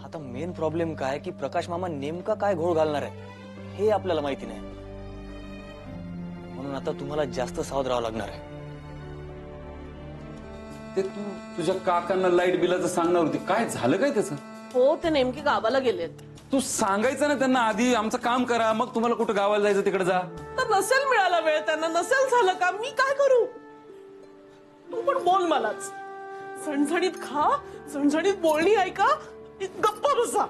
आता main problem काय की प्रकाश मामा नेमका काय घोळ घालणार आहे हे आपल्याला माहिती नाही, म्हणून आता तुम्हाला जास्त सावध राहावं लागणार आहे. ते तू तुझ्या काकांना लाईट बिलाचं सांगणार होती, काय झालं काय त्याचं? हो, ते नेमके गावाला गेलेत. तू सांगायचं ना त्यांना आधी, आमचं काम करा मग तुम्हाला कुठं गावाला जायचं तिकडे जा. तर नसेल मिळाला वेळ त्यांना, नसेल झालं का, मी काय करू? तू पण बोल मलाच. झणझणीत खा, झणझणीत बोलणी ऐका, गप्प बसा.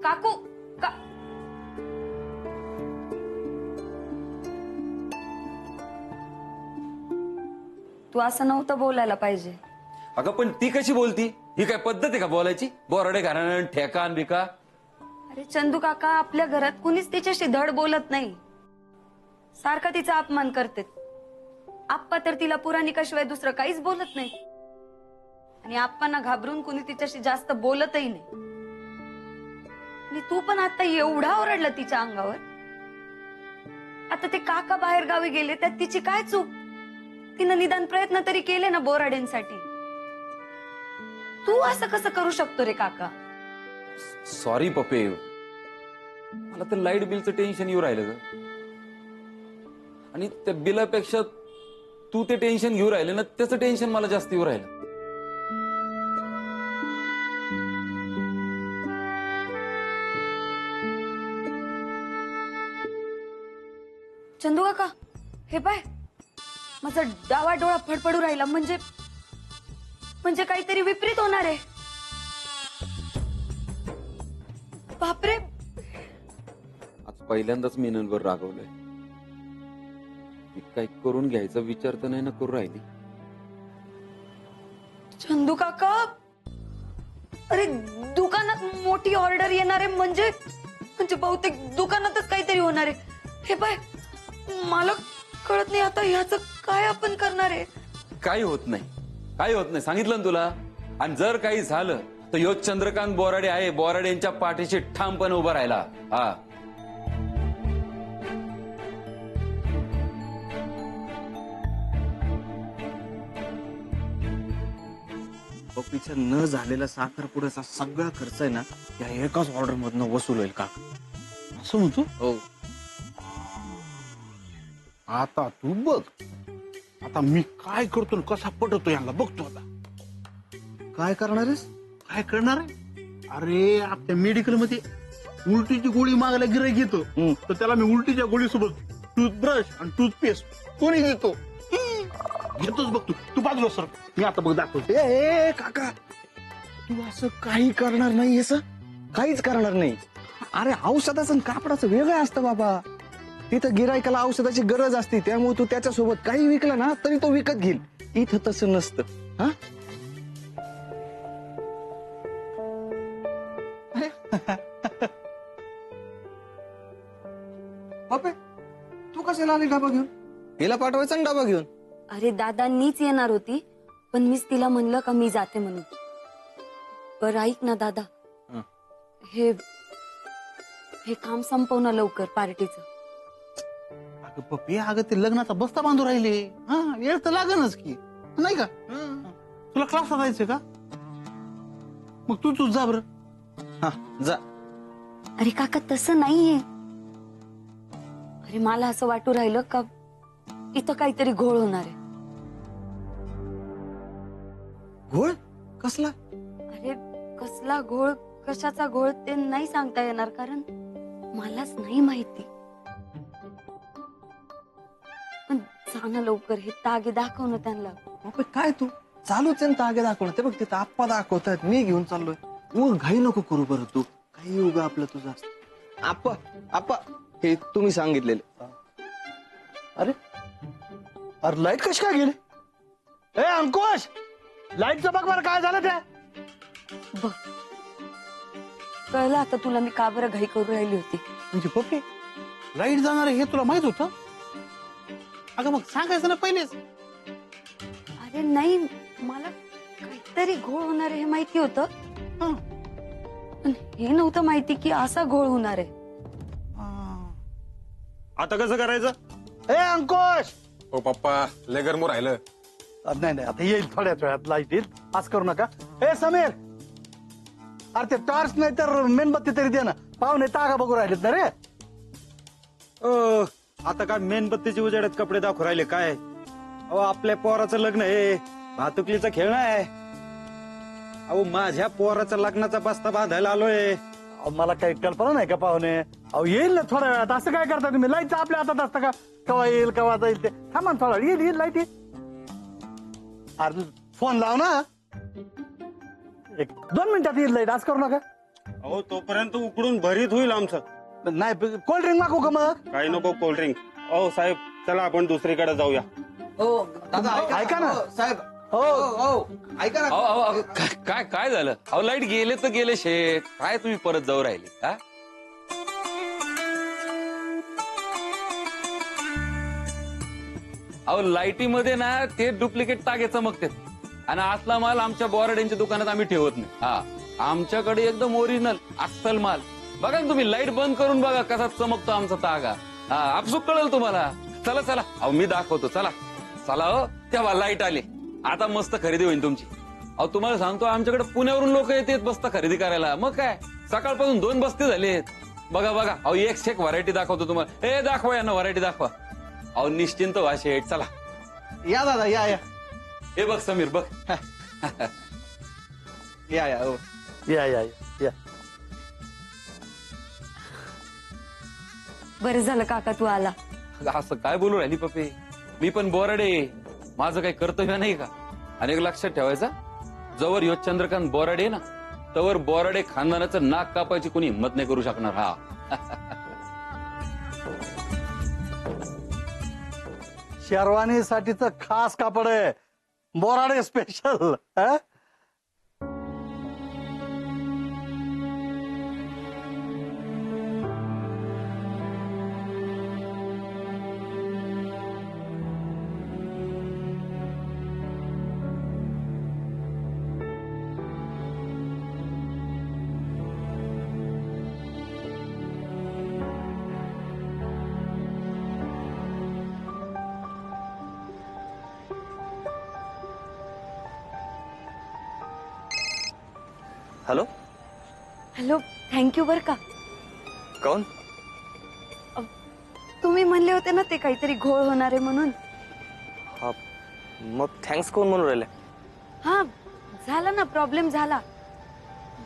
काकू तू असं नव्हतं बोलायला पाहिजे. अगं पण ती कशी बोलती? ही काय पद्धत आहे का बोलायची? बोराडे घराणं ठेकान बिका. अरे चंदू काका, आपल्या घरात कुणीच तिच्याशी धड बोलत नाही, सारखा तिचा अपमान करते. आप्पा तर तिला पुराणिकाशिवाय दुसरं काहीच बोलत नाही, आणि आप्पांना घाबरून कुणी तिच्याशी जास्त बोलतही नाही. आणि तू पण आता एवढा ओरडला तिच्या अंगावर. आता ते काका बाहेर गावी गेले, त्यात तिची काय चूक? तिनं निदान प्रयत्न तरी केले ना बोराडेंसाठी. तू असं कसं करू शकतो रे काका? सॉरी पप्पे, मला तर लाईट बिलचं टेन्शन येऊ राहिलं ग, आणि त्या बिलापेक्षा तू ते टेन्शन घेऊ राहिले ना, त्याचं टेन्शन मला जास्त येऊ राहिलं. चंदू काका, हे पाय, माझा डावा डोळा फडफडू राहिला. म्हणजे काहीतरी विपरीत होणार आहे. बापरे, आज पहिल्यांदाच मीननवर रागवलंय. मी काही करून घ्यायचा विचार तर नाही ना करू राहिली. चंदू काका, अरे दुकानात मोठी ऑर्डर येणार आहे, म्हणजे बहुतेक दुकानातच काहीतरी होणार आहे. हे पाय, मला कळत नाही आता ह्याचं काय आपण करणार आहे. काही होत नाही, काही होत नाही, सांगितलं ना तुला. आणि जर काही झालं तर ह्यो चंद्रकांत बोराडे आहे, बोराडे यांच्या पाठीशी ठामपणे उभा राहिला. हा, पप्पीचा न झालेला साखरपुड्याचा सगळा खर्च आहे ना या एकाच ऑर्डर मधनं वसूल होईल का असं म्हणतो. हो, आता तू बघ, आता मी काय करतो, कसा पटवतो यांना बघतो. आता काय करणार आहेस? काय करणार आहे? अरे आपल्या मेडिकल मध्ये उलटीची गोळी मागायला गिऱ्हाईक येतो, तर त्याला मी उलटीच्या गोळीसोबत टूथब्रश आणि टूथपेस्ट कोणी देतो, घेतोच बघ. तू बाजूला सर, मी आता बघ दाखवतो. ए काका, तू असं काही करणार नाही, असं काहीच करणार नाही. अरे औषधाचं आणि कापडाचं वेगळं असतं बाबा. तिथं गिरायकाला औषधाची गरज असते, त्यामुळे तू त्याच्यासोबत काही विकला ना तरी तो विकत घेईल. इथं तसं नसतं. हा, बापे, तू कशाला आली डबा घेऊन? हिला पाठवायचा ना डबा घेऊन. अरे दादांनीच येणार होती, पण मीच तिला म्हणलं का मी जाते म्हणून. बरं ऐक ना दादा, हे काम संपव ना लवकर पार्टीचं. अगं पप्पी, अगं ते लग्नाचा बस्ता बांधू राहिले. हा, वेळ तर लागणच की, नाही का? तुला क्लासला जायचं का? मग तू जा बरं. हा, जा. अरे काका, तसं नाहीये. अरे मला असं वाटू राहिलं का इथं काहीतरी घोळ होणार आहे. घोळ कसला? अरे कसला घोळ, कशाचा घोळ ते नाही सांगता येणार, कारण मलाच नाही माहिती. पण जाणं लवकर, हे तागे दाखव ना त्यांना. बापे काय तू चालूच आहे ना तागे दाखवणं. ते बघ तिथं आप्पा दाखवतात, मी घेऊन चाललोय. मग घाई नको करू बरं, तू काही उगा आपलं तुझं. आप्पा आप्पा, हे तुम्ही सांगितलेले. अरे अरे लाईट कशी काय गेली? ए अंकुश, लाईटचं बघ बरं काय झालं ते. बघ, कळलं आता तुला मी का बरं घाई करू राहिली होती. म्हणजे पप्पी, लाईट जाणार आहे हे तुला माहित होतं? अगं मग सांगायचं ना पहिलेच. अरे नाही, मला काहीतरी घोळ होणार आहे हे माहिती होतं, पण हे नव्हतं माहिती की असा घोळ होणार आहे. आता कसं करायचं? ए अंकुश, हो पप्पा, लय गरम राहिलं. नाही आता येईल थोड्याच वेळात लाईट येईल, आज करू नका. ए समीर, अरे ते टॉर्च नाही तर मेणबत्ती तरी दे ना, पाहुणे तागा बघू राहिलेत ना रे. आता काय मेणबत्तीची उजेडात कपडे दाखवू राहिले काय? अहो आपल्या पोराचं लग्न आहे, भातुकलीचा खेळ आहे. अहो माझ्या पोराच्या लग्नाचा बस्ता बांधायला आलोय. अहो, मला काही कल्पना नाही का पाहुणे? अहो येईल ना थोड्या वेळात. असं काय करता तुम्ही? लाईट आपल्या हातात असतं का? केव्हा येईल केव्हा जाईल ते? थांबा ना थोडा, येईल लाईट येईल. अरे फोन लाव ना, 1-2 मिनिटात येईल लाईट. असं करू नका. अहो तोपर्यंत उकडून भरीत होईल आमचं. नाही कोल्ड ड्रिंक मागू का मग? काही नको कोल्ड्रिंक. अहो साहेब चला आपण दुसरीकडे जाऊया. ऐका ना साहेब हो ऐका ना. अहो, अहो, अहो, काय काय झालं? अहो लाईट गेले तर गेले शेठ, काय तुम्ही परत जाऊ राहिले हा? अहो लाईटीमध्ये ना ते डुप्लिकेट तागे चमकतात आणि असला माल आमच्या बोराड्यांच्या दुकानात आम्ही ठेवत नाही. हा आमच्याकडे एकदम ओरिजिनल अस्सल माल. बघा ना तुम्ही, लाईट बंद करून बघा कसा चमकतो आमचा तागा. हा आपसूक कळेल तुम्हाला. चला चला, अहो मी दाखवतो. चला चला. हो तेव्हा लाईट आली, आता मस्त खरेदी होईल तुमची. अहो तुम्हाला सांगतो, आमच्याकडे पुण्यावरून लोक येतात बस्ता खरेदी करायला. मग काय सकाळपासून 2 बस्ते झालेत. बघा बघा, अहो एक व्हरायटी दाखवतो तुम्हाला. ए दाखवा यांना व्हरायटी दाखवा. अहो निश्चिंत व्हा शेठ. चला या दादा या या हे बघ समीर बघ. या या हो. या बरं झालं काका तू आला. असं काय बोलू राहिली पप्पे? मी पण बोराडे, माझं काही कर्तव्य नाही का? आणि एक लक्षात ठेवायचा, जवळ यो चंद्रकांत बोराडे ना, तवर बोराडे खानदानाचं नाक कापायची कोणी हिंमत नाही करू शकणार. हा शेरवानीसाठीच खास कापड आहे, Borade special. Hello hello, thank you बर का. कोण? तुम्ही म्हणले होते ना ते काहीतरी घोळ होणार आहे म्हणून. हा मग थँक्स कोण म्हणून राहिले? हा झाला ना, प्रॉब्लेम झाला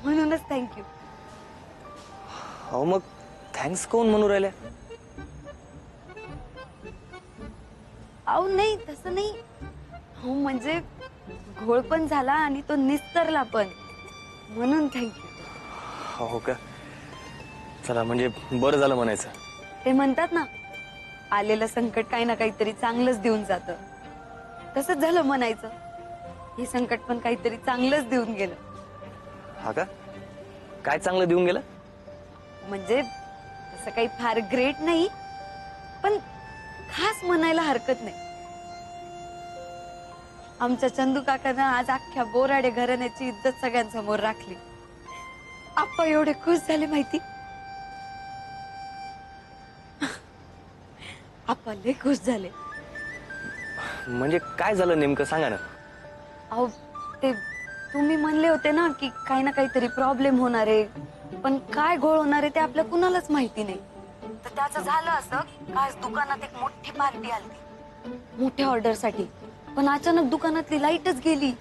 म्हणूनच थँक्यू. हो मग थँक्स कोण म्हणून राहिले? अहो नाही तसं नाही. हो म्हणजे घोळ पण झाला आणि तो निस्तरला पण, म्हणून थँक्यू. हो का? चला म्हणजे बरं झालं म्हणायचं. ते म्हणतात ना, आलेलं संकट काही ना काहीतरी चांगलंच देऊन जातं. तसंच झालं म्हणायचं. हे संकट पण काहीतरी चांगलंच देऊन गेलं. हा का? काय चांगलं देऊन गेलं? म्हणजे तसं काही फार ग्रेट नाही, पण खास म्हणायला हरकत नाही. आमच्या चंदू काकानं आज अख्ख्या बोराडे घराण्याची इज्जत सगळ्यांसमोर राखली. आप्पा एवढे खुश झाले माहिती. आप्पा लय खुश झाले. म्हणजे काय झालं नेमकं सांगा ना. अहो ते तुम्ही म्हणले होते ना की काही ना काहीतरी प्रॉब्लेम होणार आहे, पण काय घोळ होणार आहे ते आपल्या कुणालाच माहिती नाही. तर त्याचं झालं असं का आज दुकानात एक मोठी पार्टी आली मोठ्या ऑर्डर साठी, पण अचानक दुकानातली लाईटच गेली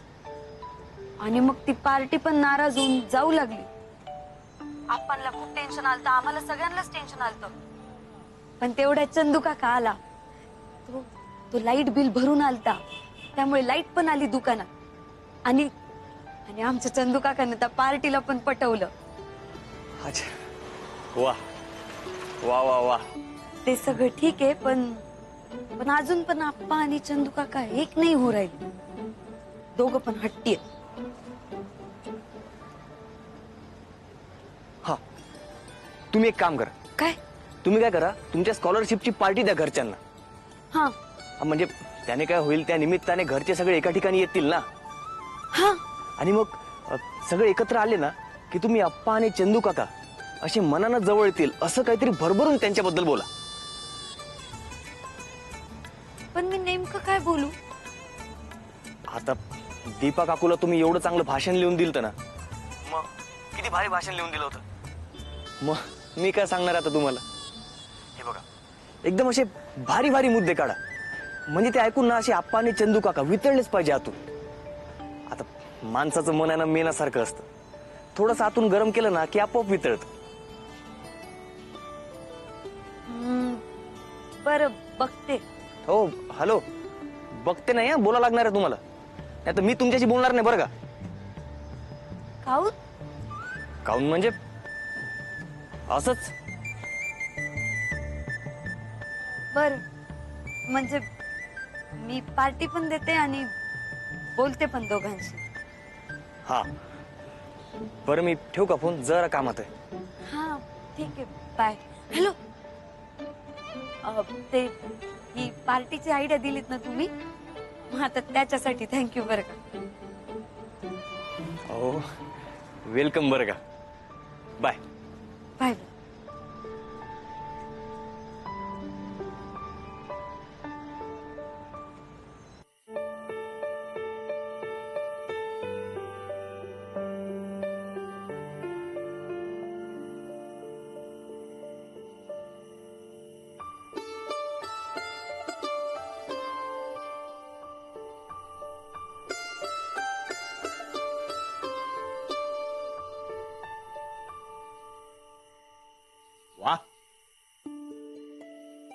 आणि मग ती पार्टी पण नाराज होऊन जाऊ लागली. आपणला खूप टेन्शन आलतं, आम्हाला सगळ्यांनाच टेन्शन आलतं. पण तेवढ्या चंदू काका आला. तो लाईट बिल भरून आलता, त्यामुळे लाईट पण आली दुकानात. आणि आमच्या चंदू काकाने त्या पार्टीला पण पटवलं. अच्छा वा वा वा वा. ते सगळं ठीक आहे, पण अजून पण आप्पा आणि चंदू काका एक नाही होऊ राहिले. दोघं पण हट्टी आहेत. हा तुम्ही एक काम करा. काय? तुम्ही काय करा, तुमच्या स्कॉलरशिपची पार्टी द्या घरच्यांना. हा म्हणजे त्याने काय होईल, त्या निमित्ताने घरचे सगळे एका ठिकाणी येतील ना. हा आणि मग सगळे एकत्र आले ना की तुम्ही अप्पा आणि चंदू काका असे मनानं जवळ येतील, असं काहीतरी भरभरून त्यांच्याबद्दल बोला. पण मी नेमकं काय बोलू? आता दीपा काकूला तुम्ही एवढं चांगलं भाषण लिहून दिलं ना, मग किती भारी भाषण लिहून दिलं होतं. मग मी काय सांगणार आता तुम्हाला. हे बघा, एकदम असे भारी भारी मुद्दे काढा, म्हणजे ते ऐकून ना असे आप्पा आणि चंदू काका वितळलेच पाहिजे आतून. आता माणसाचं मन आहे ना मेनासारखं असतं, थोडंसं आतून गरम केलं ना की आपोआप वितळतं. बरं बघते. हो हॅलो, बघते नाही हा, बोला लागणार आहे तुम्हाला, नाही तर मी तुमच्याशी बोलणार नाही बरं का. काऊ काऊन म्हणजे असंच. बर, म्हणजे मी पार्टी पण देते आणि बोलते पण दोघांशी. हा बरं, मी ठेवू का फोन, जरा कामात आहे. हा ठीक आहे, बाय. हॅलो, ते ही पार्टीची आयडिया दिलीत ना तुम्ही, मग आता त्याच्यासाठी थँक्यू बरं का. हो वेलकम बरं का. बाय. बाय. वा,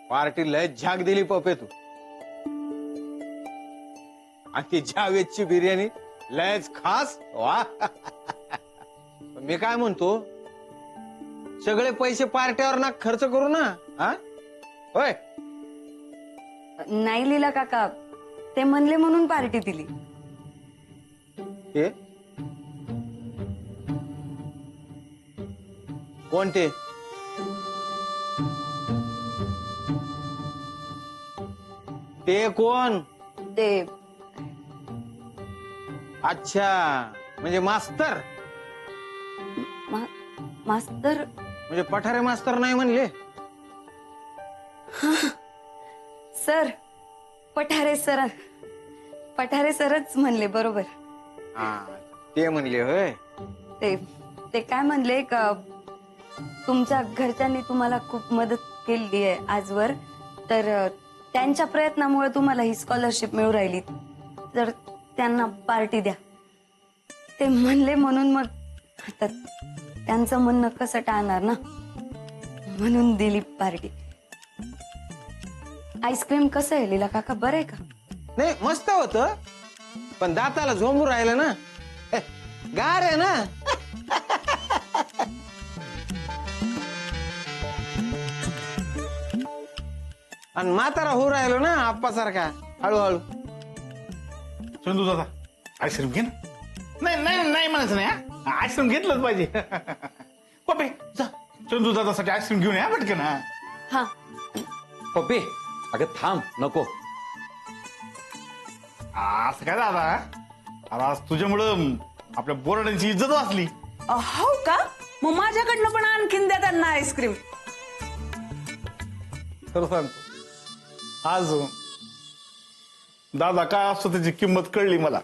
पार्टी लय झाक दिली पप्पे तू. आणि ती जावेदची बिर्याणी लयच खास. वा मी काय म्हणतो, सगळे पैसे पार्ट्यावर ना खर्च करू ना. हा होय, नाही लीला काका, ते म्हणले म्हणून पार्टी दिली. ते कोणते? ते कोण? ते अच्छा, म्हणजे मास्तर. मास्तर म्हणजे पठारे मास्तर नाही म्हणले. सर, पठारे सरच म्हणले बरोबर. हा ते म्हणले होय. ते काय म्हणले का, तुमच्या घरच्यांनी तुम्हाला खूप मदत केली आहे आजवर, तर त्यांच्या प्रयत्नामुळे तुम्हाला ही स्कॉलरशिप मिळू राहिली, तर त्यांना पार्टी द्या ते म्हणले. म्हणून मग आता त्यांचं म्हणणं कसं टाळणार ना, म्हणून दिली पार्टी. आईस्क्रीम कसं आहे लीला काका, बरं आहे का? नाही मस्त होत, पण दाताला झोंबू राहिलं ना. गार आहे ना. आणि म्हातारा होऊ राहिलो ना आप्पासारखा हळूहळू. चंदू दादा आईस्क्रीम घे ना. नाही नाही नाही म्हणायचं नाही, हा आईस्क्रीम घेतलंच पाहिजे. पप्पे जा, चंदू दादासाठी आईस्क्रीम घेऊन या पटकन. हा पप्पे अगं थांब, नको. असं काय दादा, अरे आज तुझ्यामुळं आपल्या बोराड्यांची इज्जत वाचली. हो का? मग माझ्याकडनं पण आणखीन द्या त्यांना आईस्क्रीम. खरं सांगतो, आज दादा काय असतो त्याची किंमत कळली मला.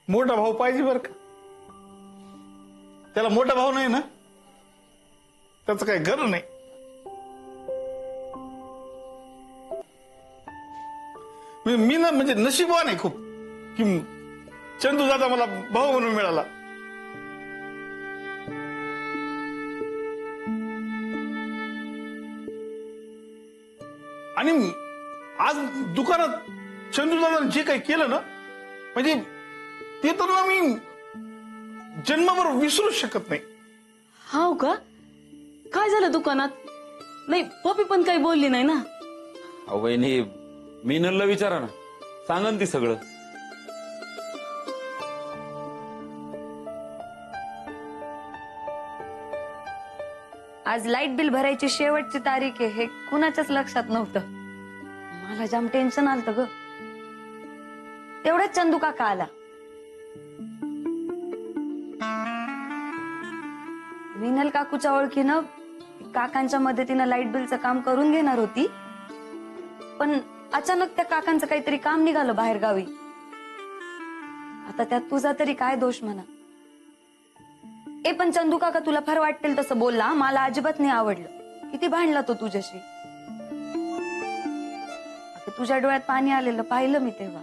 मोठा भाऊ पाहिजे बर का. त्याला मोठा भाऊ नाही ना, त्याचं काही घर नाही. मी ना म्हणजे नशीबवान आहे खूप की चंदू दादा मला भाऊ म्हणून मिळाला. आणि आज दुकानात चंदू दादाने जे काही केलं ना, म्हणजे ते तर ना मी जन्मभर विसरूच शकत नाही. हो का? काय झालं दुकानात? नाही पप्पी पण काही बोलली नाही ना. अहो वहिनी, मीनलला विचारा ना, सांगन ती सगळं. आज लाईट बिल भरायची शेवटची तारीख आहे हे कुणाच्याच लक्षात नव्हतं. मला जाम टेन्शन आलतं ग. तेवढ्याच चंदू काका आला. मीनल काकूच्या ओळखीनं काकांच्या मदतीनं लाईट बिलचं काम करून घेणार होती, पण अचानक त्या काकांचं काहीतरी काम निघालं बाहेर गावी. आता त्यात तुझा तरी काय दोष म्हणा. पण चंदू काका तुला फार वाटेल तसं बोलला, मला अजिबात नाही आवडलं. किती भांडला तो तुझ्याशी. आता तुझ्या डोळ्यात पाणी आलेलं पाहिलं मी तेव्हा.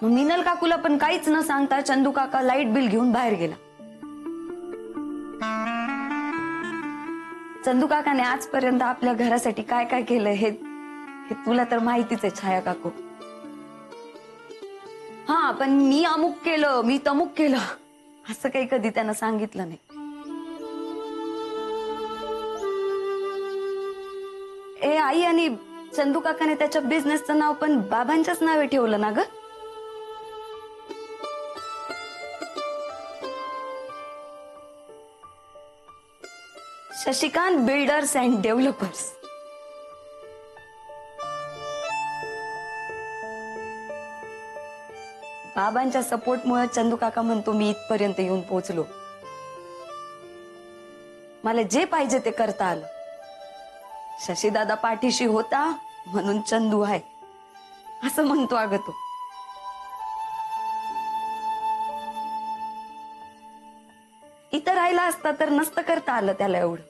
मग मिनल काकूला पण काहीच न सांगता चंदू काका लाईट बिल घेऊन बाहेर गेला. चंदू काकाने आजपर्यंत आपल्या घरासाठी काय काय केलं हे तुला तर माहितीच आहे छाया काकू. हा, पण मी अमुक केलं, मी तमुक केलं असं काही कधी त्यानं सांगितलं नाही. आई, आणि चंदू काकाने त्याच्या बिझनेसचं नाव पण बाबांच्याच नावे ठेवलं ना ग. Shashikant builders and developers. बाबांच्या सपोर्टमुळे चंदू काका म्हणतो मी इथपर्यंत येऊन पोहोचलो. मला जे पाहिजे ते करता आलं. शशीदादा पाठीशी होता म्हणून चंदू आहे असं म्हणतो अगं तो. इथं राहिला असता तर नसतं करता आलं त्याला एवढं.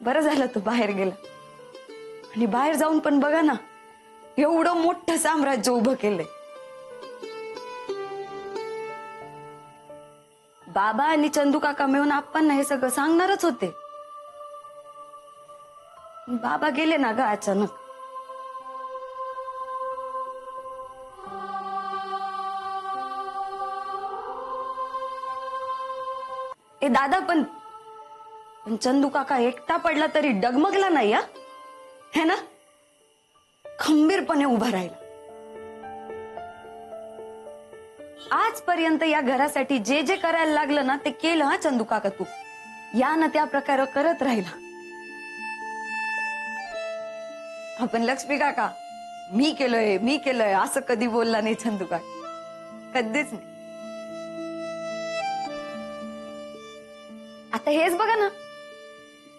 बरं झालं तो बाहेर गेला. आणि बाहेर जाऊन पण बघा ना, एवढं मोठं साम्राज्य उभं केलंय. बाबा आणि चंदू काका मिळून आपण हे सगळं सांगणारच होते. बाबा गेले ना ग अचानक. दादा पण चंदू काका एकटा पडला तरी डगमगला नाही है ना. खंबीरपणे उभा राहिला. आजपर्यंत या घरासाठी जे जे करायला लागलं ना ते केलं हा चंदू काका तू. या ना त्या प्रकारे करत राहिला. आपण लक्ष्मी काका मी केलंय असं कधी बोलला नाही चंदू काका, कधीच नाही. आता हेच बघा ना,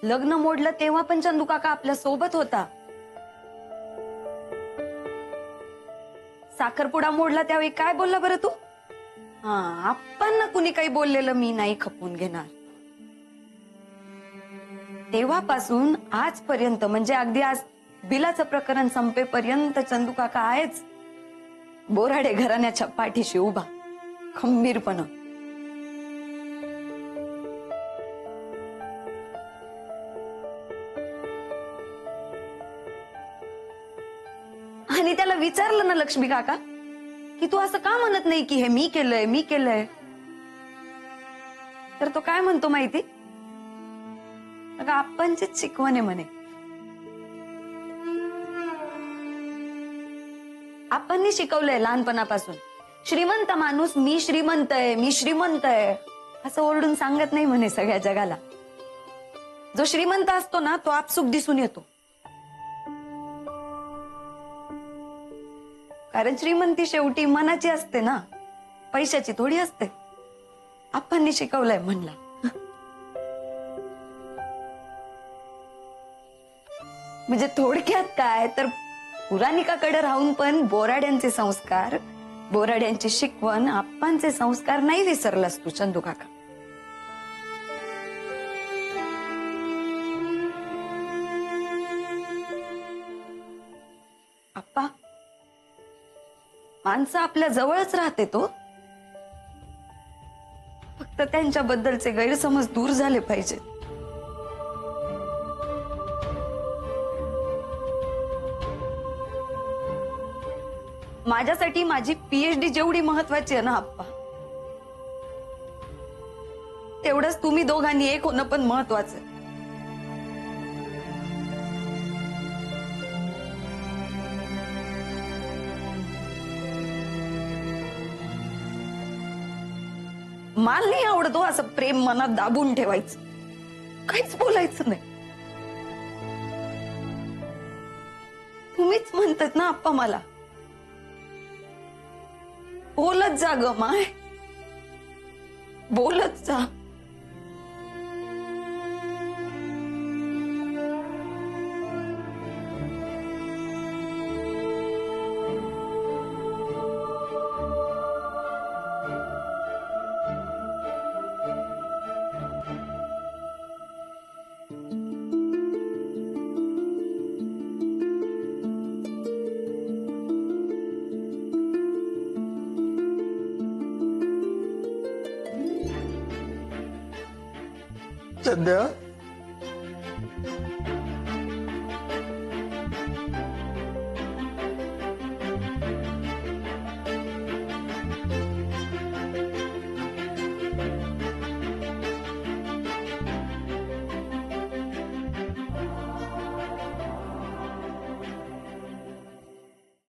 लग्न मोडलं तेव्हा पण चंदू काका आपल्या सोबत होता. साखरपुडा मोडला त्यावेळी काय बोलला बरं तू. आपण कुणी काही बोललेलं मी नाही खपवून घेणार. तेव्हापासून आजपर्यंत म्हणजे अगदी आज बिलाचं प्रकरण संपेपर्यंत चंदू काका आहेच बोराडे घराण्याच्या पाठीशी उभा खंबीरपणा. आणि त्याला विचारलं ना लक्ष्मी काका की तू असं का म्हणत नाही की हे मी केलंय, तर तो काय म्हणतो माहिती. अगं आपणचीच शिकवण आहे म्हणे. आपणनी शिकवलंय लहानपणापासून. श्रीमंत माणूस मी श्रीमंत आहे असं ओरडून सांगत नाही म्हणे सगळ्या जगाला. जो श्रीमंत असतो ना तो आपसुक दिसून येतो. कारण श्रीमंती शेवटी मनाची असते ना, पैशाची थोडी असते. आपणनी शिकवलंय म्हणला. म्हणजे थोडक्यात काय तर पुराणिकाकडे राहून पण बोराड्यांचे संस्कार, बोराड्यांची शिकवण, आप्पांचे संस्कार नाही विसरलास तू चंदू काका. आप्पा माणसं आपल्या जवळच राहते तो. फक्त त्यांच्याबद्दलचे गैरसमज दूर झाले पाहिजे. माझ्यासाठी माझी PhD जेवढी महत्वाची आहे ना आप्पा, तेवढंच तुम्ही दोघांनी एक होणं पण महत्वाचं आहे. मला नाही आवडतो असं प्रेम मनात दाबून ठेवायचं, काहीच बोलायचं नाही. तुम्हीच म्हणतात ना आप्पा मला, बोलत जा ग माय, बोलत जा. सध्या